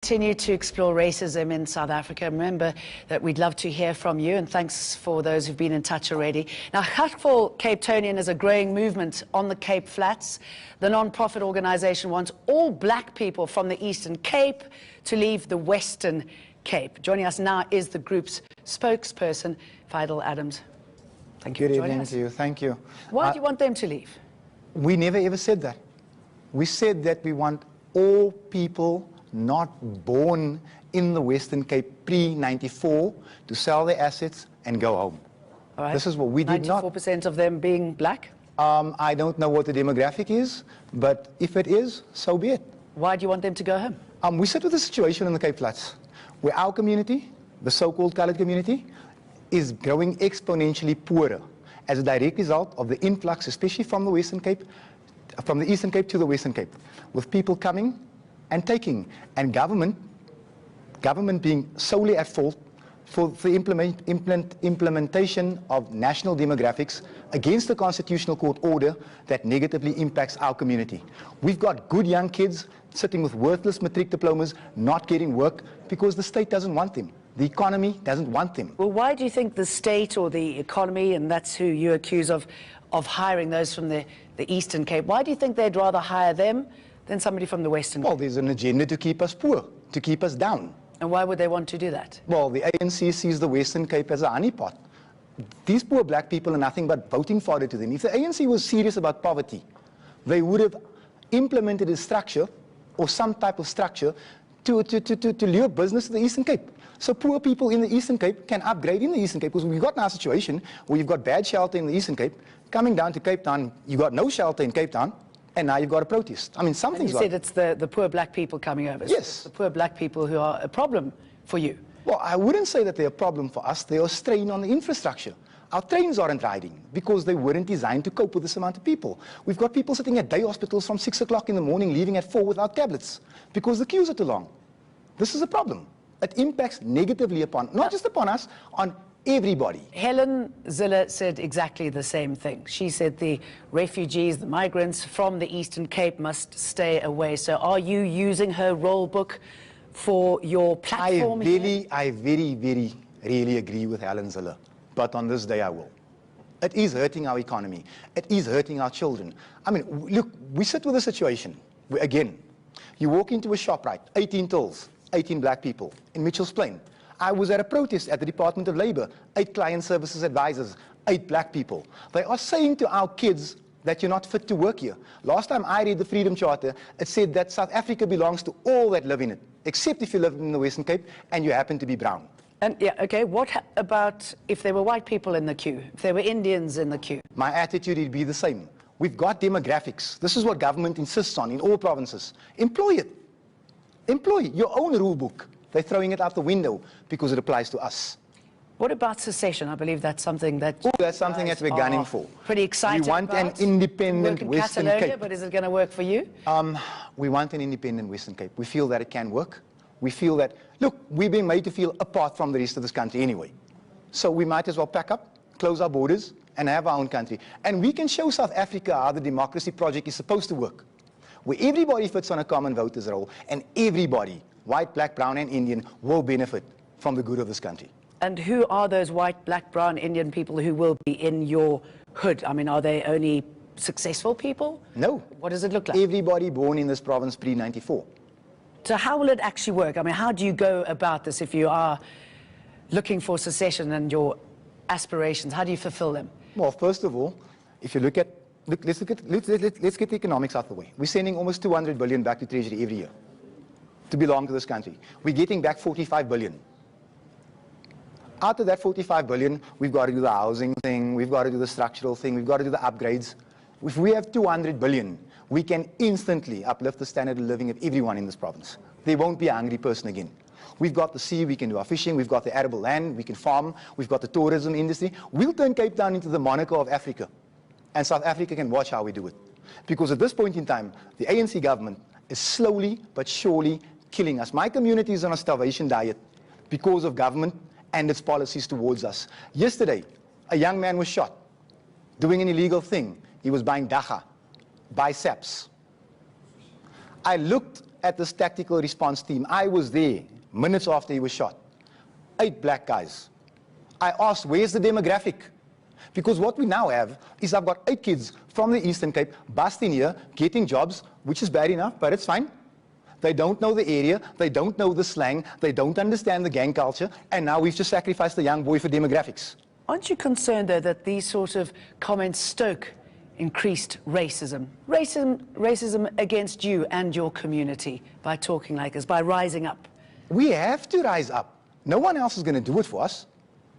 continue to explore racism in South Africa. Remember that we'd love to hear from you, and thanks for those who've been in touch already. Now, Hak for Capetonian is a growing movement on the Cape Flats. The non-profit organisation wants all black people from the Eastern Cape to leave the Western Cape. Joining us now is the group's spokesperson, Fidel Adams. Thank you for joining us. Good evening to you. Thank you. Why do you want them to leave? We never ever said that. We said that we want all people not born in the Western Cape pre-94 to sell their assets and go home. All right. This is what we did not. 94% of them being black? I don't know what the demographic is, but if it is, so be it. Why do you want them to go home? We sit with a situation in the Cape Flats where our community, the so-called colored community, is growing exponentially poorer as a direct result of the influx, especially from the Western Cape, from the Eastern Cape to the Western Cape, with people coming and taking, and government being solely at fault for the implementation of national demographics against the Constitutional Court order that negatively impacts our community. We've got good young kids sitting with worthless matric diplomas, not getting work because the state doesn't want them. The economy doesn't want them. Well, why do you think the state or the economy, and that's who you accuse of hiring those from the Eastern Cape, why do you think they'd rather hire them than somebody from the Western Cape? Well, there's an agenda to keep us poor, to keep us down. And why would they want to do that? Well, the ANC sees the Western Cape as a honeypot. These poor black people are nothing but voting fodder to them. If the ANC was serious about poverty, they would have implemented a structure or some type of structure to lure business to the Eastern Cape. So poor people in the Eastern Cape can upgrade in the Eastern Cape, because we've got now a situation where you've got bad shelter in the Eastern Cape, coming down to Cape Town, you've got no shelter in Cape Town, and now you've got a protest. I mean, something's wrong. You said it's the poor black people coming over. Yes. So the poor black people who are a problem for you. Well, I wouldn't say that they're a problem for us. They're a strain on the infrastructure. Our trains aren't riding because they weren't designed to cope with this amount of people. We've got people sitting at day hospitals from 6 o'clock in the morning, leaving at 4 without tablets because the queues are too long. This is a problem. It impacts negatively upon, not just upon us, on everybody. Helen Zille said exactly the same thing. She said the refugees, the migrants from the Eastern Cape must stay away. So are you using her role book for your platform? I very, really agree with Helen Zille. But on this day I will. It is hurting our economy. It is hurting our children. I mean, look, we sit with a situation where, again, you walk into a shop, right, 18 tills, 18 black people in Mitchell's Plain. I was at a protest at the Department of Labor, 8 client services advisors, 8 black people. They are saying to our kids that you're not fit to work here. Last time I read the Freedom Charter, it said that South Africa belongs to all that live in it, except if you live in the Western Cape and you happen to be brown. And yeah, okay, what about if there were white people in the queue, if there were Indians in the queue? My attitude would be the same. We've got demographics. This is what government insists on in all provinces. Employ it. Employ your own rule book. They're throwing it out the window because it applies to us. What about secession? I believe that's something that that's something that we're gunning for. Pretty excited We want an independent Western Cape. But is it going to work for you? We want an independent Western Cape. We feel that it can work. We feel that, look, we're being made to feel apart from the rest of this country anyway. So we might as well pack up, close our borders, and have our own country. And we can show South Africa how the democracy project is supposed to work, where everybody fits on a common voters roll, and everybody, white, black, brown, and Indian, will benefit from the good of this country. And who are those white, black, brown, Indian people who will be in your hood? I mean, are they only successful people? No. What does it look like? Everybody born in this province pre-94. So how will it actually work? I mean, how do you go about this if you are looking for secession and your aspirations? How do you fulfill them? Well, first of all, if you let's get the economics out of the way. We're sending almost 200 billion back to Treasury every year to belong to this country. We're getting back 45 billion. Out of that 45 billion, we've got to do the housing thing, we've got to do the structural thing, we've got to do the upgrades. If we have 200 billion, we can instantly uplift the standard of living of everyone in this province. There won't be a hungry person again. We've got the sea, we can do our fishing, we've got the arable land, we can farm, we've got the tourism industry. We'll turn Cape Town into the Monaco of Africa. And South Africa can watch how we do it. Because at this point in time, the ANC government is slowly but surely killing us. My community is on a starvation diet because of government and its policies towards us. Yesterday, a young man was shot doing an illegal thing. He was buying dacha, biceps. I looked at this tactical response team. I was there minutes after he was shot. 8 black guys. I asked, where's the demographic? Because what we now have is I've got 8 kids from the Eastern Cape busting here, getting jobs, which is bad enough, but it's fine. They don't know the area, they don't know the slang, they don't understand the gang culture, and now we've just sacrificed the young boy for demographics. Aren't you concerned, though, that these sort of comments stoke increased racism? Racism against you and your community by talking like this, by rising up? We have to rise up. No one else is going to do it for us.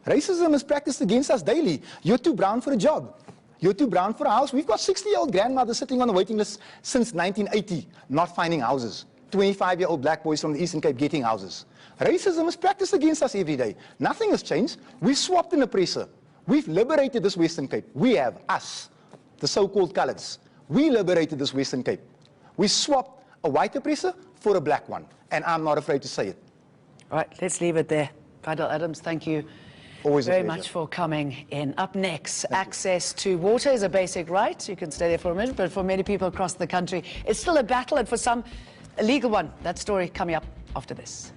Racism is practiced against us daily. You're too brown for a job. You're too brown for a house. We've got 60-year-old grandmothers sitting on the waiting list since 1980, not finding houses. 25-year-old black boys from the Eastern Cape getting houses. Racism is practiced against us every day. Nothing has changed. We've swapped an oppressor. We've liberated this Western Cape. We have, us, the so-called colours. We liberated this Western Cape. We swapped a white oppressor for a black one. And I'm not afraid to say it. All right, let's leave it there. Vidal Adams, thank you very much for coming in. Up next, access to water is a basic right. You can stay there for a minute, but for many people across the country, it's still a battle, and for some, a legal one. That story coming up after this.